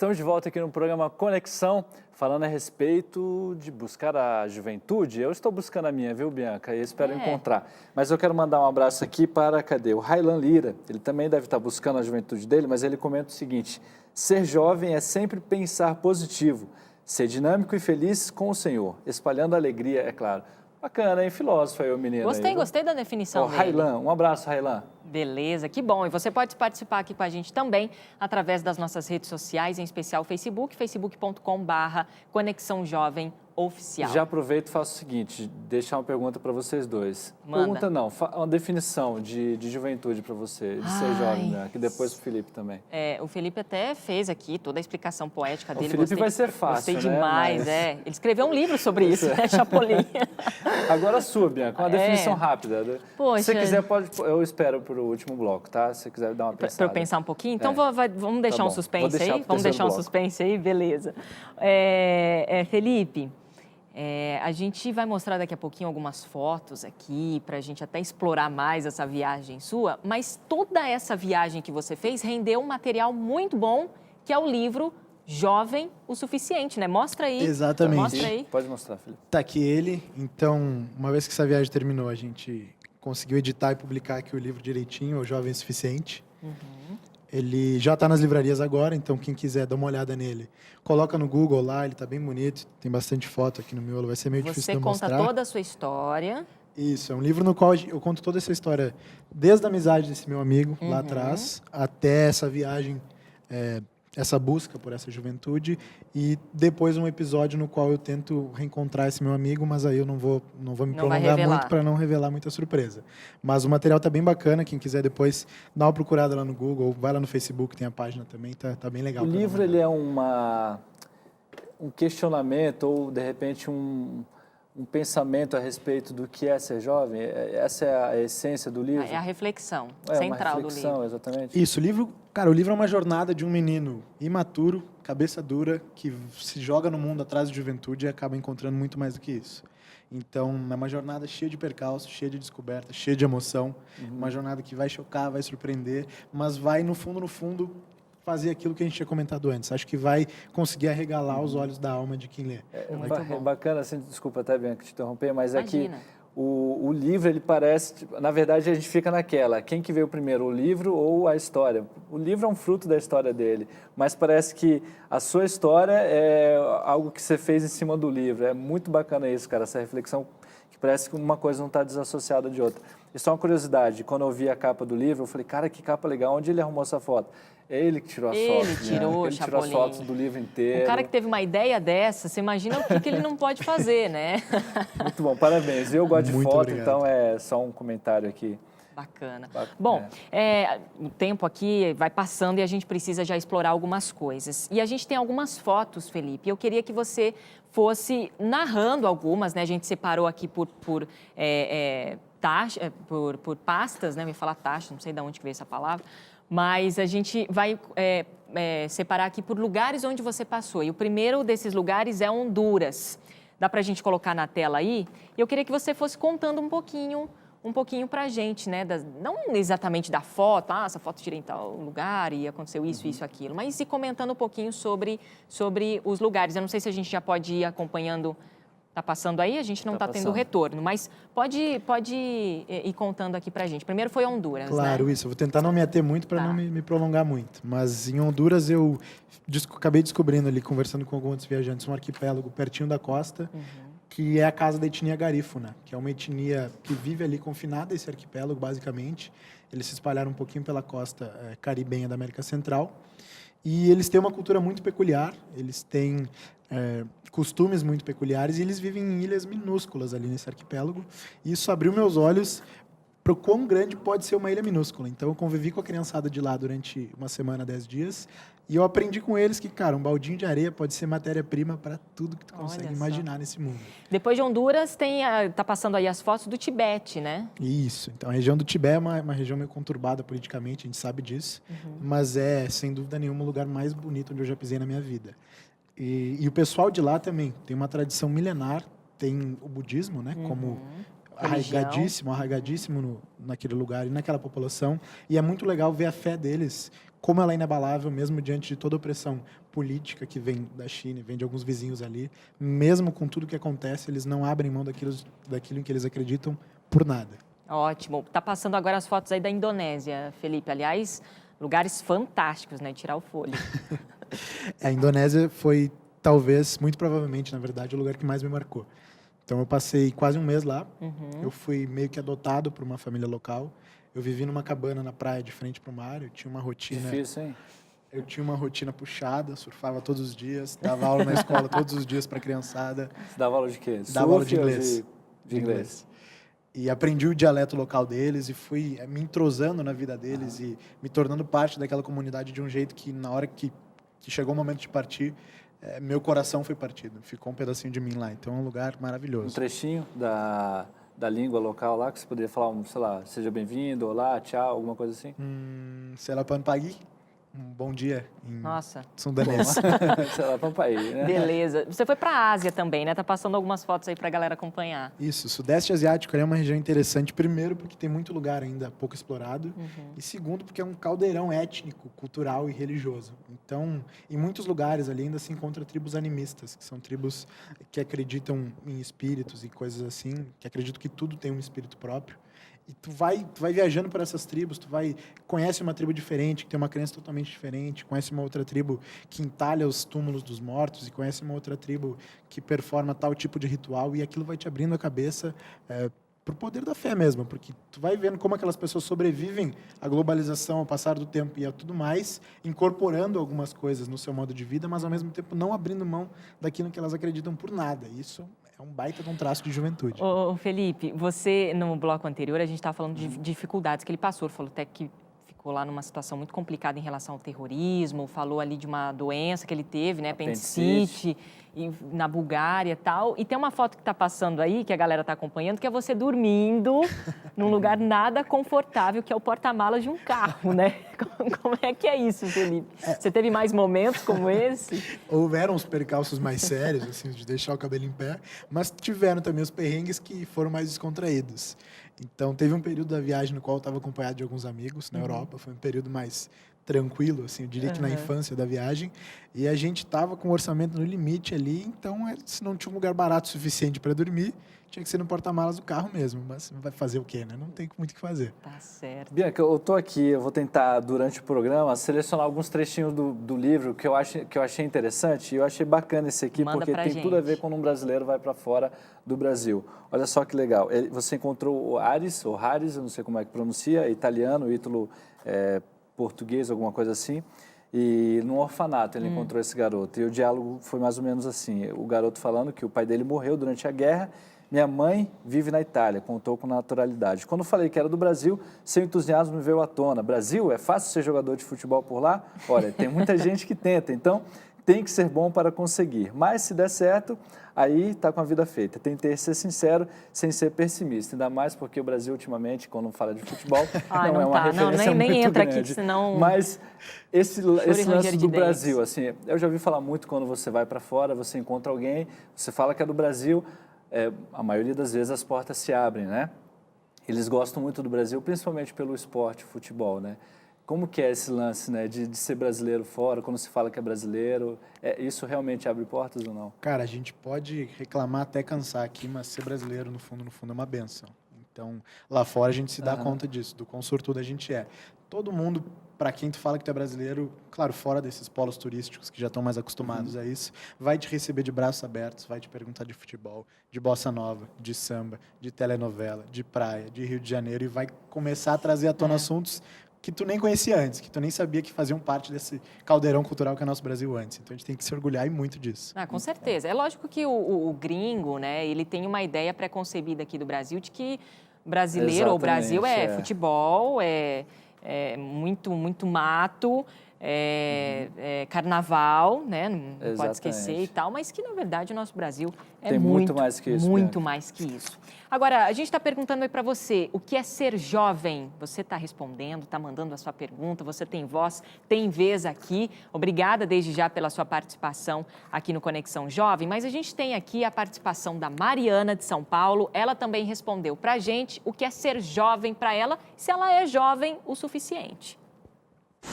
Estamos de volta aqui no programa Conexão, falando a respeito de buscar a juventude. Eu estou buscando a minha, viu, Bianca? E espero encontrar. Mas eu quero mandar um abraço aqui para, cadê? O Railan Lira. Ele também deve estar buscando a juventude dele, mas ele comenta o seguinte: ser jovem é sempre pensar positivo, ser dinâmico e feliz com o Senhor, espalhando alegria, é claro. Bacana, hein? Filósofo aí, o menino. Gostei da definição dele. Railan, um abraço, Railan. Beleza, que bom. E você pode participar aqui com a gente também através das nossas redes sociais, em especial o Facebook, facebook.com/Conexão Jovem Oficial. Já aproveito e faço o seguinte, deixar uma pergunta para vocês dois. Manda. Pergunta não, uma definição de juventude para você, de ser jovem, né? Que depois o Felipe também. O Felipe até fez aqui toda a explicação poética dele. O Felipe vai ser fácil, Gostei demais, né? Ele escreveu um livro sobre isso, né, Chapolin? Agora a sua, Bianca, uma definição rápida. Poxa. Se você quiser, eu espero para o último bloco, tá? Se você quiser dar uma pensada. Para eu pensar um pouquinho? Então vamos deixar um suspense aí? Vamos deixar um suspense aí? Beleza. Felipe, a gente vai mostrar daqui a pouquinho algumas fotos aqui, para a gente até explorar mais essa viagem sua, mas toda essa viagem que você fez rendeu um material muito bom, que é o livro Jovem o Suficiente, né? Mostra aí. Exatamente. Mostra aí. Pode mostrar, Felipe. Tá aqui ele. Então, uma vez que essa viagem terminou, a gente conseguiu editar e publicar aqui o livro direitinho, O Jovem o Suficiente. Ele já está nas livrarias agora, então quem quiser dar uma olhada nele, coloca no Google lá, ele está bem bonito, tem bastante foto aqui no miolo, vai ser meio difícil de mostrar. Você conta toda a sua história. Isso, é um livro no qual eu conto toda essa história, desde a amizade desse meu amigo lá atrás, até essa viagem, essa busca por essa juventude, e depois um episódio no qual eu tento reencontrar esse meu amigo, mas aí eu não vou me prolongar muito para não revelar muita surpresa. Mas o material está bem bacana, quem quiser depois dá uma procurada lá no Google, vai lá no Facebook, tem a página também, tá bem legal. O livro ele é um questionamento ou, de repente, um pensamento a respeito do que é ser jovem? Essa é a essência do livro? É a reflexão uma central reflexão, do livro. Exatamente. Isso, o livro é uma jornada de um menino imaturo, cabeça dura, que se joga no mundo atrás de juventude e acaba encontrando muito mais do que isso. Então, é uma jornada cheia de percalços, cheia de descobertas, cheia de emoção. Uma jornada que vai chocar, vai surpreender, mas vai, no fundo, fazer aquilo que a gente tinha comentado antes. Acho que vai conseguir arregalar os olhos da alma de quem lê. É bacana, assim, desculpa até, Bianca, te interromper, mas Imagina. É que o livro, ele parece... Na verdade, a gente fica naquela, quem que veio primeiro, o livro ou a história? O livro é um fruto da história dele, mas parece que a sua história é algo que você fez em cima do livro. É muito bacana isso, cara, essa reflexão, que parece que uma coisa não está desassociada de outra. E só uma curiosidade, quando eu vi a capa do livro, eu falei, cara, que capa legal, onde ele arrumou essa foto? É ele que tirou as fotos. Ele tirou as fotos do livro inteiro. O cara que teve uma ideia dessa, você imagina o que ele não pode fazer, né? Muito bom, parabéns. Eu gosto de Muito foto, obrigado. Então é só um comentário aqui. Bacana. Bom, o tempo aqui vai passando e a gente precisa já explorar algumas coisas. E a gente tem algumas fotos, Felipe. Eu queria que você fosse narrando algumas, né? A gente separou aqui por pastas, né? Eu ia falar taxa, não sei de onde que veio essa palavra. Mas a gente vai separar aqui por lugares onde você passou. E o primeiro desses lugares é Honduras. Dá para a gente colocar na tela aí? E eu queria que você fosse contando um pouquinho para a gente, né? Não exatamente da foto, essa foto tirei em tal lugar e aconteceu isso, isso, aquilo. Mas ir comentando um pouquinho sobre os lugares. Eu não sei se a gente já pode ir acompanhando. Está passando aí? A gente não está tendo retorno, mas pode ir contando aqui para a gente. Primeiro foi Honduras, Claro, né? isso. Eu vou tentar não me ater muito para não me prolongar muito. Mas em Honduras eu acabei descobrindo ali, conversando com alguns viajantes, um arquipélago pertinho da costa, que é a casa da etnia garífuna, que é uma etnia que vive ali confinada, esse arquipélago, basicamente. Eles se espalharam um pouquinho pela costa caribenha da América Central. E eles têm uma cultura muito peculiar, eles têm costumes muito peculiares e eles vivem em ilhas minúsculas ali nesse arquipélago. E isso abriu meus olhos para o quão grande pode ser uma ilha minúscula. Então, eu convivi com a criançada de lá durante uma semana, 10 dias, e eu aprendi com eles que, cara, um baldinho de areia pode ser matéria-prima para tudo que tu consegue imaginar nesse mundo. Depois de Honduras, tá passando aí as fotos do Tibete, né? Isso. Então, a região do Tibete é uma região meio conturbada politicamente, a gente sabe disso, mas é, sem dúvida nenhuma, o lugar mais bonito onde eu já pisei na minha vida. E o pessoal de lá também tem uma tradição milenar, tem o budismo, né, como arraigadíssimo naquele lugar e naquela população. E é muito legal ver a fé deles, como ela é inabalável, mesmo diante de toda a opressão política que vem da China, vem de alguns vizinhos ali. Mesmo com tudo que acontece, eles não abrem mão daquilo em que eles acreditam por nada. Ótimo. Tá passando agora as fotos aí da Indonésia, Felipe. Aliás, lugares fantásticos, né? Tirar o fôlego. A Indonésia foi, talvez, muito provavelmente, na verdade, o lugar que mais me marcou. Então, eu passei quase um mês lá. Eu fui meio que adotado por uma família local. Eu vivi numa cabana na praia, de frente para o mar. Eu tinha uma rotina... Difícil, hein? Eu tinha uma rotina puxada, surfava todos os dias, dava aula na escola todos os dias para a criançada. Você dava aula de quê? Dava aula de inglês. De inglês. E aprendi o dialeto local deles e fui me entrosando na vida deles e me tornando parte daquela comunidade de um jeito que, na hora que chegou o momento de partir, meu coração foi partido. Ficou um pedacinho de mim lá. Então, é um lugar maravilhoso. Um trechinho da língua local lá, que você poderia falar, sei lá, seja bem-vindo, olá, tchau, alguma coisa assim? Selapan pagi. Bom dia em Nossa. sundanês. Sei lá, para um país, né? Beleza. Você foi para a Ásia também, né? Tá passando algumas fotos aí para a galera acompanhar. Isso, o Sudeste Asiático é uma região interessante, primeiro porque tem muito lugar ainda pouco explorado, e segundo porque é um caldeirão étnico, cultural e religioso. Então, em muitos lugares ali ainda se encontra tribos animistas, que são tribos que acreditam em espíritos e coisas assim, que acreditam que tudo tem um espírito próprio. E tu vai viajando por essas tribos, conhece uma tribo diferente, que tem uma crença totalmente diferente, conhece uma outra tribo que entalha os túmulos dos mortos e conhece uma outra tribo que performa tal tipo de ritual, e aquilo vai te abrindo a cabeça pro poder da fé mesmo, porque tu vai vendo como aquelas pessoas sobrevivem à globalização, ao passar do tempo e a tudo mais, incorporando algumas coisas no seu modo de vida, mas ao mesmo tempo não abrindo mão daquilo que elas acreditam por nada. Isso é um baita contraste de juventude. Ô, Felipe, você, no bloco anterior, a gente estava falando de dificuldades que ele passou. Ele falou até que ficou lá numa situação muito complicada em relação ao terrorismo, falou ali de uma doença que ele teve, né, apendicite, na Bulgária e tal. E tem uma foto que está passando aí, que a galera está acompanhando, que é você dormindo num lugar nada confortável, que é o porta-malas de um carro, né? Como é que é isso, Felipe? Você teve mais momentos como esse? Houveram os percalços mais sérios, assim, de deixar o cabelo em pé, mas tiveram também os perrengues que foram mais descontraídos. Então, teve um período da viagem no qual eu estava acompanhado de alguns amigos na Europa, foi um período mais tranquilo, assim, eu diria que na infância da viagem, e a gente estava com o orçamento no limite ali, então, se não tinha um lugar barato o suficiente para dormir, tinha que ser no porta-malas do carro mesmo, mas vai fazer o quê, né? Não tem muito o que fazer. Tá certo. Bianca, eu tô aqui, eu vou tentar, durante o programa, selecionar alguns trechinhos do livro que eu achei interessante, e eu achei bacana esse aqui, Manda porque tem tudo a ver quando um brasileiro vai para fora do Brasil. Olha só que legal, você encontrou o Aris, ou Haris, eu não sei como é que pronuncia, italiano, Ítalo português, alguma coisa assim, e num orfanato ele encontrou esse garoto, e o diálogo foi mais ou menos assim, o garoto falando que o pai dele morreu durante a guerra. Minha mãe vive na Itália, contou com naturalidade. Quando falei que era do Brasil, seu entusiasmo me veio à tona. Brasil, é fácil ser jogador de futebol por lá? Olha, tem muita gente que tenta, então tem que ser bom para conseguir. Mas se der certo, aí está com a vida feita. Tentei ser sincero, sem ser pessimista. Ainda mais porque o Brasil, ultimamente, quando fala de futebol, não é uma referência muito nem entra grande. Aqui, senão... Mas esse lance do Brasil, assim, eu já ouvi falar muito quando você vai para fora, você encontra alguém, você fala que é do Brasil... a maioria das vezes as portas se abrem, né? Eles gostam muito do Brasil, principalmente pelo esporte, futebol, né? Como que é esse lance, né, de ser brasileiro fora, quando se fala que é brasileiro? Isso realmente abre portas ou não? Cara, a gente pode reclamar até cansar aqui, mas ser brasileiro, no fundo, é uma benção. Então, lá fora a gente se dá conta disso, do quão sortudo a gente é. Todo mundo, para quem tu fala que tu é brasileiro, claro, fora desses polos turísticos que já estão mais acostumados a isso, vai te receber de braços abertos, vai te perguntar de futebol, de bossa nova, de samba, de telenovela, de praia, de Rio de Janeiro, e vai começar a trazer à tona assuntos que tu nem conhecia antes, que tu nem sabia que faziam parte desse caldeirão cultural que é o nosso Brasil antes. Então, a gente tem que se orgulhar e muito disso. Com certeza. É lógico que o gringo, né, ele tem uma ideia pré-concebida aqui do Brasil de que brasileiro ou Brasil é futebol, é muito, muito mato. carnaval, né? Não pode Exatamente. esquecer e tal, mas que, na verdade, o nosso Brasil é Tem muito mais que isso, muito Bianca. mais que isso. Agora, a gente está perguntando aí para você, o que é ser jovem? Você está respondendo, está mandando a sua pergunta, você tem voz, tem vez aqui. Obrigada desde já pela sua participação aqui no Conexão Jovem, mas a gente tem aqui a participação da Mariana de São Paulo. Ela também respondeu para a gente o que é ser jovem para ela, se ela é jovem o suficiente.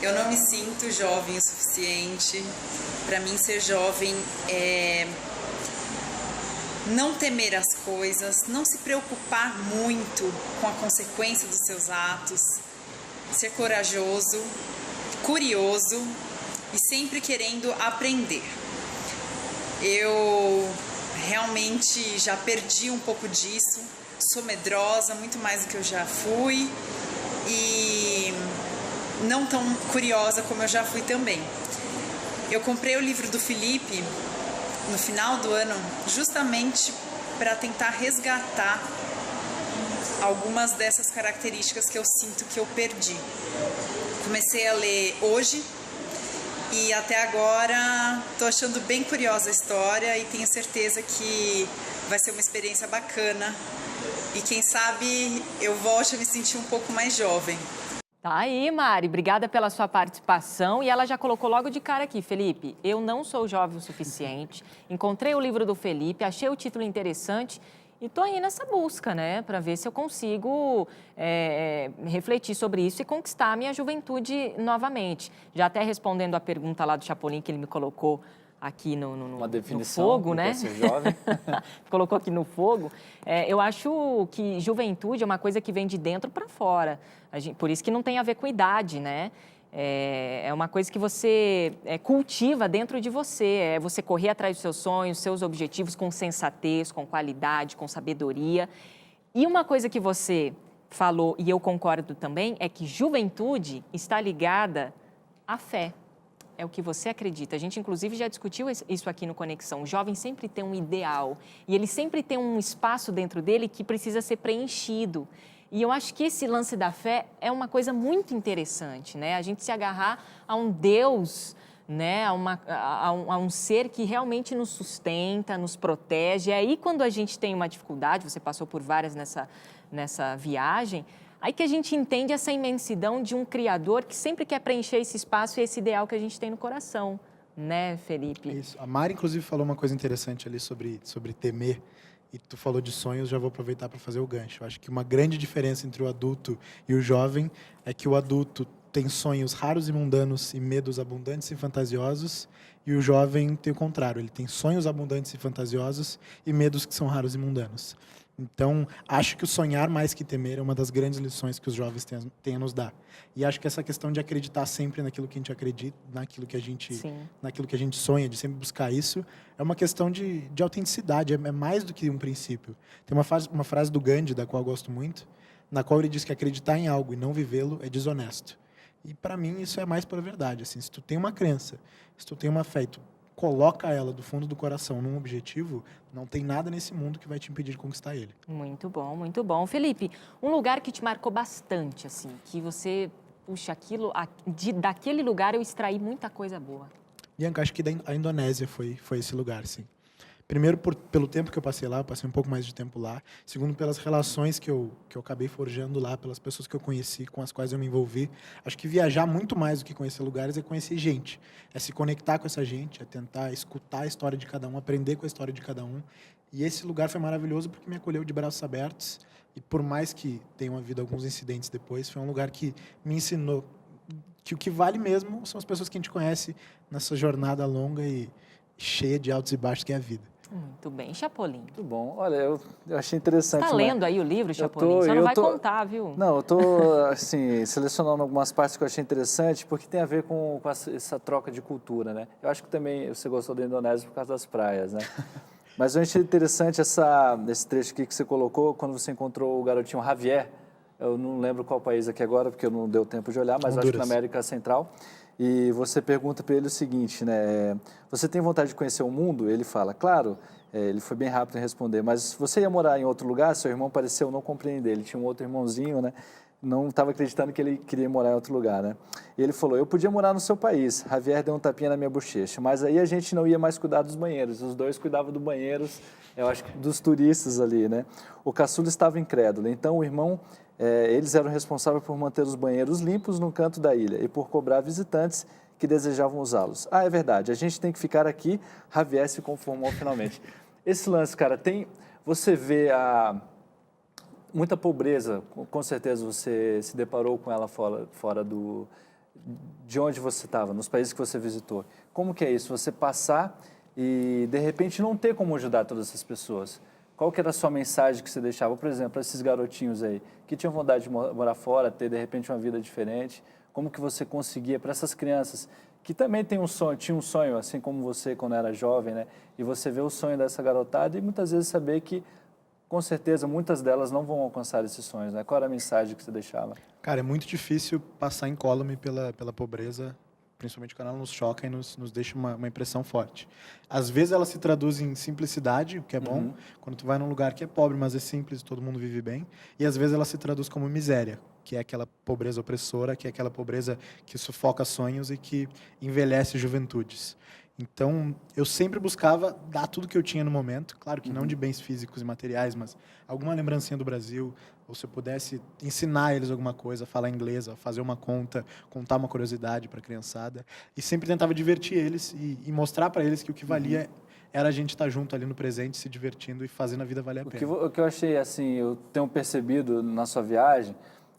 Eu não me sinto jovem o suficiente. Para mim, ser jovem é não temer as coisas, não se preocupar muito com a consequência dos seus atos, ser corajoso, curioso e sempre querendo aprender. Eu realmente já perdi um pouco disso, sou medrosa, muito mais do que eu já fui e não tão curiosa como eu já fui também. Eu comprei o livro do Felipe no final do ano justamente para tentar resgatar algumas dessas características que eu sinto que eu perdi. Comecei a ler hoje e até agora estou achando bem curiosa a história e tenho certeza que vai ser uma experiência bacana e quem sabe eu volte a me sentir um pouco mais jovem. Tá aí, Mari. Obrigada pela sua participação. E ela já colocou logo de cara aqui, Felipe, eu não sou jovem o suficiente. Encontrei o livro do Felipe, achei o título interessante e tô aí nessa busca, né? Para ver se eu consigo refletir sobre isso e conquistar a minha juventude novamente. Já até respondendo a pergunta lá do Chapolin que ele me colocou aqui Uma definição no fogo, né? Ser jovem. Colocou aqui no fogo. Eu acho que juventude é uma coisa que vem de dentro para fora. Por isso que não tem a ver com idade, né? É uma coisa que você cultiva dentro de você. É você correr atrás dos seus sonhos, seus objetivos com sensatez, com qualidade, com sabedoria. E uma coisa que você falou, e eu concordo também, é que juventude está ligada à fé. É o que você acredita. A gente, inclusive, já discutiu isso aqui no Conexão. O jovem sempre tem um ideal e ele sempre tem um espaço dentro dele que precisa ser preenchido. E eu acho que esse lance da fé é uma coisa muito interessante, né? A gente se agarrar a um Deus, né? A um ser que realmente nos sustenta, nos protege. E aí, quando a gente tem uma dificuldade, você passou por várias nessa viagem, aí que a gente entende essa imensidão de um Criador que sempre quer preencher esse espaço e esse ideal que a gente tem no coração, né, Felipe? Isso. A Mari, inclusive, falou uma coisa interessante ali sobre temer. E tu falou de sonhos, já vou aproveitar para fazer o gancho. Eu acho que uma grande diferença entre o adulto e o jovem é que o adulto tem sonhos raros e mundanos e medos abundantes e fantasiosos, e o jovem tem o contrário, ele tem sonhos abundantes e fantasiosos e medos que são raros e mundanos. Então, acho que o sonhar mais que temer é uma das grandes lições que os jovens têm a nos dar. E acho que essa questão de acreditar sempre naquilo que a gente acredita, naquilo que a gente sonha, de sempre buscar isso, é uma questão de autenticidade, é mais do que um princípio. Tem uma frase do Gandhi, da qual eu gosto muito, na qual ele diz que acreditar em algo e não vivê-lo é desonesto. E, para mim, isso é mais pela verdade. Assim, se tu tem uma crença, se tu tem uma fé, tu coloca ela do fundo do coração num objetivo, não tem nada nesse mundo que vai te impedir de conquistar ele. Muito bom, muito bom. Felipe, um lugar que te marcou bastante, assim, que você, puxa, daquele lugar eu extraí muita coisa boa. Bianca, acho que a Indonésia foi esse lugar, sim. Primeiro, pelo tempo que eu passei lá, eu passei um pouco mais de tempo lá. Segundo, pelas relações que eu acabei forjando lá, pelas pessoas que eu conheci, com as quais eu me envolvi. Acho que viajar muito mais do que conhecer lugares é conhecer gente. É se conectar com essa gente, é tentar escutar a história de cada um, aprender com a história de cada um. E esse lugar foi maravilhoso porque me acolheu de braços abertos. E por mais que tenham havido alguns incidentes depois, foi um lugar que me ensinou que o que vale mesmo são as pessoas que a gente conhece nessa jornada longa e cheia de altos e baixos que é a vida. Muito bem. Chapolin. Muito bom. Olha, eu achei interessante. Está lendo aí o livro, Chapolin? Só não vai contar, viu? Não, eu estou assim, selecionando algumas partes que eu achei interessante, porque tem a ver com essa troca de cultura, né? Eu acho que também você gostou da Indonésia por causa das praias, né? Mas eu achei interessante esse trecho aqui que você colocou, quando você encontrou o garotinho Javier. Eu não lembro qual país aqui agora, porque não deu tempo de olhar, mas acho que na América Central. E você pergunta para ele o seguinte, né? Você tem vontade de conhecer o mundo? Ele fala, claro. Ele foi bem rápido em responder, mas você ia morar em outro lugar? Seu irmão pareceu não compreender. Ele tinha um outro irmãozinho, né? Não estava acreditando que ele queria morar em outro lugar, né? E ele falou, eu podia morar no seu país. Javier deu um tapinha na minha bochecha, mas aí a gente não ia mais cuidar dos banheiros. Os dois cuidavam dos banheiros, eu acho que dos turistas ali, né? O caçula estava incrédulo, então o irmão, eles eram responsáveis por manter os banheiros limpos no canto da ilha e por cobrar visitantes que desejavam usá-los. Ah, é verdade, a gente tem que ficar aqui. Javier se conformou finalmente. Esse lance, cara, você vê muita pobreza, com certeza você se deparou com ela fora de onde você estava, nos países que você visitou. Como que é isso? Você passar e, de repente, não ter como ajudar todas essas pessoas. Qual que era a sua mensagem que você deixava, por exemplo, para esses garotinhos aí, que tinham vontade de morar fora, ter, de repente, uma vida diferente? Como que você conseguia, para essas crianças que também tinham um sonho, assim como você quando era jovem, né? E você vê o sonho dessa garotada e muitas vezes saber que, com certeza, muitas delas não vão alcançar esses sonhos, né? Qual era a mensagem que você deixava? Cara, é muito difícil passar incólume pela pobreza, principalmente quando ela nos choca e nos deixa uma impressão forte. Às vezes ela se traduz em simplicidade, o que é bom, quando tu vai num lugar que é pobre, mas é simples, todo mundo vive bem, e às vezes ela se traduz como miséria, que é aquela pobreza opressora, que é aquela pobreza que sufoca sonhos e que envelhece juventudes. Então, eu sempre buscava dar tudo que eu tinha no momento, claro que não de bens físicos e materiais, mas alguma lembrancinha do Brasil, ou se eu pudesse ensinar eles alguma coisa, falar inglês, fazer uma conta, contar uma curiosidade para a criançada, e sempre tentava divertir eles e mostrar para eles que o que valia era a gente estar junto ali no presente, se divertindo e fazendo a vida valer a pena. O que eu achei, assim, eu tenho percebido na sua viagem,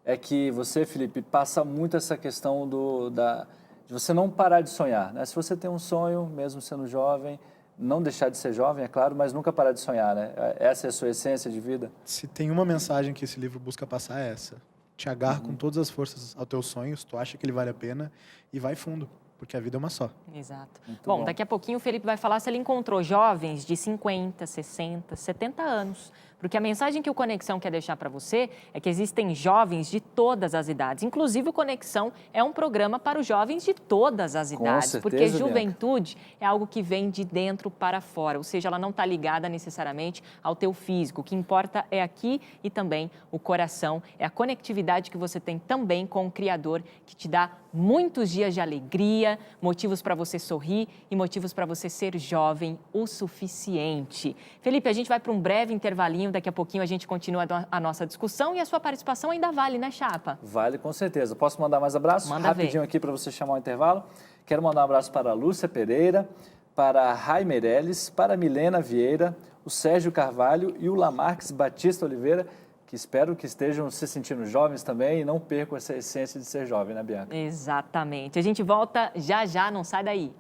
é que você, Felipe, passa muito essa questão de você não parar de sonhar, né? Se você tem um sonho, mesmo sendo jovem, não deixar de ser jovem, é claro, mas nunca parar de sonhar, né? Essa é a sua essência de vida? Se tem uma mensagem que esse livro busca passar, é essa. Te agarra com todas as forças aos teus sonhos, tu acha que ele vale a pena e vai fundo, porque a vida é uma só. Exato. Muito Bom, bom. daqui a pouquinho o Felipe vai falar se ele encontrou jovens de 50, 60, 70 anos. Porque a mensagem que o Conexão quer deixar para você é que existem jovens de todas as idades. Inclusive, o Conexão é um programa para os jovens de todas as idades. certeza, porque juventude é algo que vem de dentro para fora. Ou seja, ela não está ligada necessariamente ao teu físico. O que importa é aqui e também o coração. É a conectividade que você tem também com o Criador, que te dá muitos dias de alegria, motivos para você sorrir e motivos para você ser jovem o suficiente. Felipe, a gente vai para um breve intervalinho. Daqui a pouquinho a gente continua a nossa discussão e a sua participação ainda vale, né, Chapa? Vale, com certeza. Posso mandar mais abraços? Manda Rapidinho ver. aqui para você chamar o intervalo. Quero mandar um abraço para a Lúcia Pereira, para a Rai Meirelles, para a Milena Vieira, o Sérgio Carvalho e o Lamarques Batista Oliveira, que espero que estejam se sentindo jovens também e não percam essa essência de ser jovem, né, Bianca? Exatamente. A gente volta já já, não sai daí.